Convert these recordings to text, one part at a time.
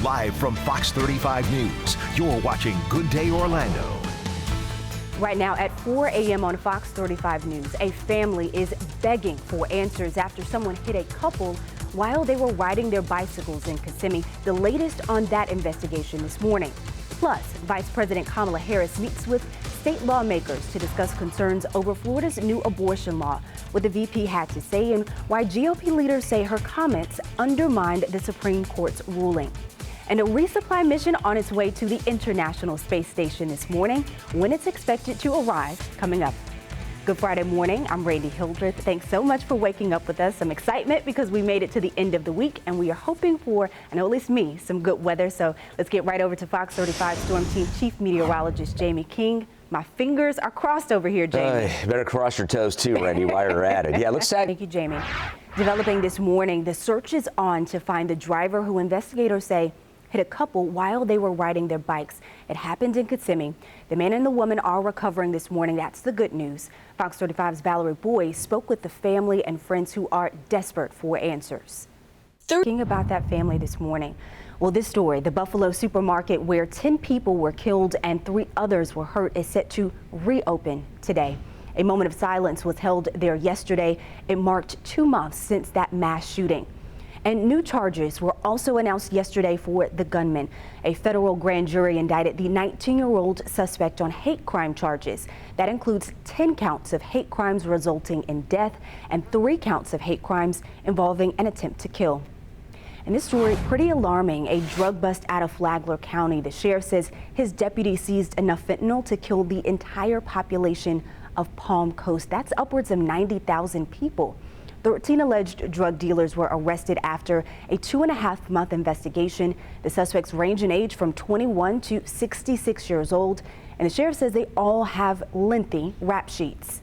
Live from Fox 35 News, you're watching Good Day Orlando. Right now at 4 a.m. on Fox 35 News, a family is begging for answers after someone hit a couple while they were riding their bicycles in Kissimmee. The latest on that investigation this morning. Plus, Vice President Kamala Harris meets with state lawmakers to discuss concerns over Florida's new abortion law, what the VP had to say and why GOP leaders say her comments undermined the Supreme Court's ruling. And a resupply mission on its way to the International Space Station this morning, when it's expected to arrive, coming up. Good Friday morning. I'm Randi Hildreth. Thanks so much for waking up with us. Some excitement because we made it to the end of the week and we are hoping for, I know at least me, some good weather. So let's get right over to Fox 35 Storm Team Chief Meteorologist Jamie King. My fingers are crossed over here, Jamie. Better cross your toes too, Randy, while you're at it. Yeah, looks sad. Thank you, Jamie. Developing this morning, the search is on to find the driver who investigators say hit a couple while they were riding their bikes. It happened in Kissimmee. The man and the woman are recovering this morning. That's the good news. Fox 35's Valerie Boyd spoke with the family and friends who are desperate for answers. Thinking about that family this morning. Well, this story, the Buffalo supermarket where 10 people were killed and 3 others were hurt, is set to reopen today. A moment of silence was held there yesterday. It marked 2 months since that mass shooting. And new charges were also announced yesterday for the gunman. A federal grand jury indicted the 19-year-old suspect on hate crime charges. That includes 10 counts of hate crimes resulting in death and 3 counts of hate crimes involving an attempt to kill. And this story, pretty alarming. A drug bust out of Flagler County. The sheriff says his deputy seized enough fentanyl to kill the entire population of Palm Coast. That's upwards of 90,000 people. 13 alleged drug dealers were arrested after a 2.5-month investigation. The suspects range in age from 21 to 66 years old, and the sheriff says they all have lengthy rap sheets.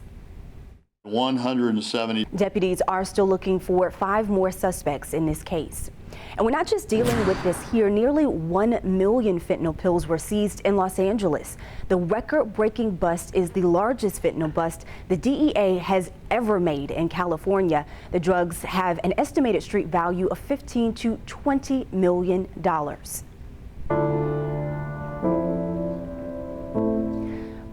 170. Deputies are still looking for 5 more suspects in this case. And we're not just dealing with this here. Nearly 1 million fentanyl pills were seized in Los Angeles. The record-breaking bust is the largest fentanyl bust the DEA has ever made in California. The drugs have an estimated street value of $15 to $20 million.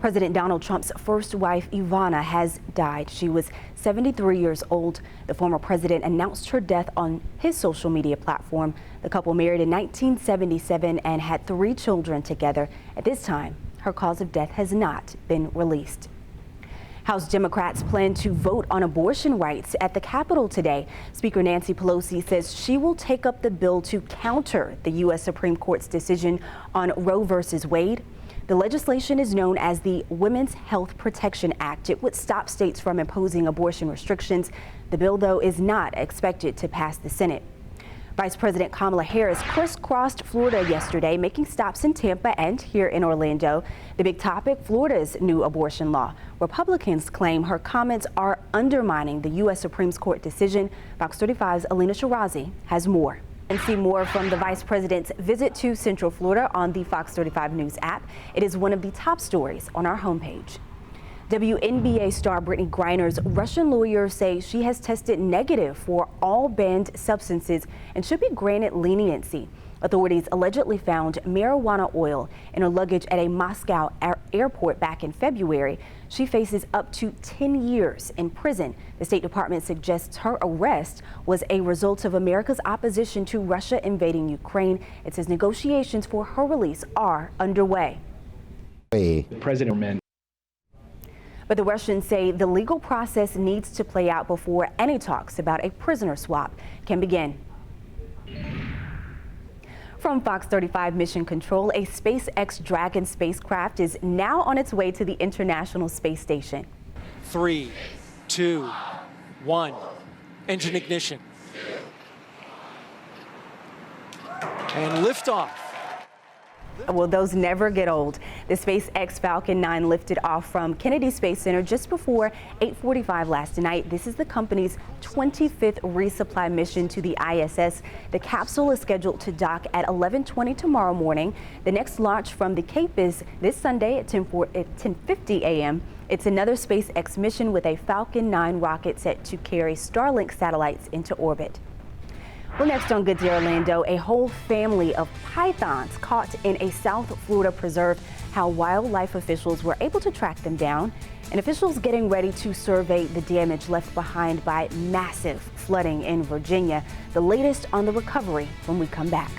President Donald Trump's first wife, Ivana, has died. She was 73 years old. The former president announced her death on his social media platform. The couple married in 1977 and had 3 children together. At this time, her cause of death has not been released. House Democrats plan to vote on abortion rights at the Capitol today. Speaker Nancy Pelosi says she will take up the bill to counter the U.S. Supreme Court's decision on Roe versus Wade. The legislation is known as the Women's Health Protection Act. It would stop states from imposing abortion restrictions. The bill, though, is not expected to pass the Senate. Vice President Kamala Harris crisscrossed Florida yesterday, making stops in Tampa and here in Orlando. The big topic, Florida's new abortion law. Republicans claim her comments are undermining the U.S. Supreme Court decision. Fox 35's Alina Shirazi has more. And see more from the Vice President's visit to Central Florida on the Fox 35 News app. It is one of the top stories on our homepage. WNBA star Brittany Griner's Russian lawyers say she has tested negative for all banned substances and should be granted leniency. Authorities allegedly found marijuana oil in her luggage at a Moscow airport back in February. She faces up to 10 years in prison. The State Department suggests her arrest was a result of America's opposition to Russia invading Ukraine. It says negotiations for her release are underway. But the Russians say the legal process needs to play out before any talks about a prisoner swap can begin. From Fox 35 Mission Control, a SpaceX Dragon spacecraft is now on its way to the International Space Station. 3, 2, 1, engine ignition. And liftoff. Well, those never get old. The SpaceX Falcon 9 lifted off from Kennedy Space Center just before 8:45 last night. This is the company's 25th resupply mission to the ISS. The capsule is scheduled to dock at 11:20 tomorrow morning. The next launch from the Cape is this Sunday at 10:50 a.m. It's another SpaceX mission with a Falcon 9 rocket set to carry Starlink satellites into orbit. We're next on Good Day Orlando. A whole family of pythons caught in a South Florida preserve. How wildlife officials were able to track them down, and officials getting ready to survey the damage left behind by massive flooding in Virginia. The latest on the recovery when we come back.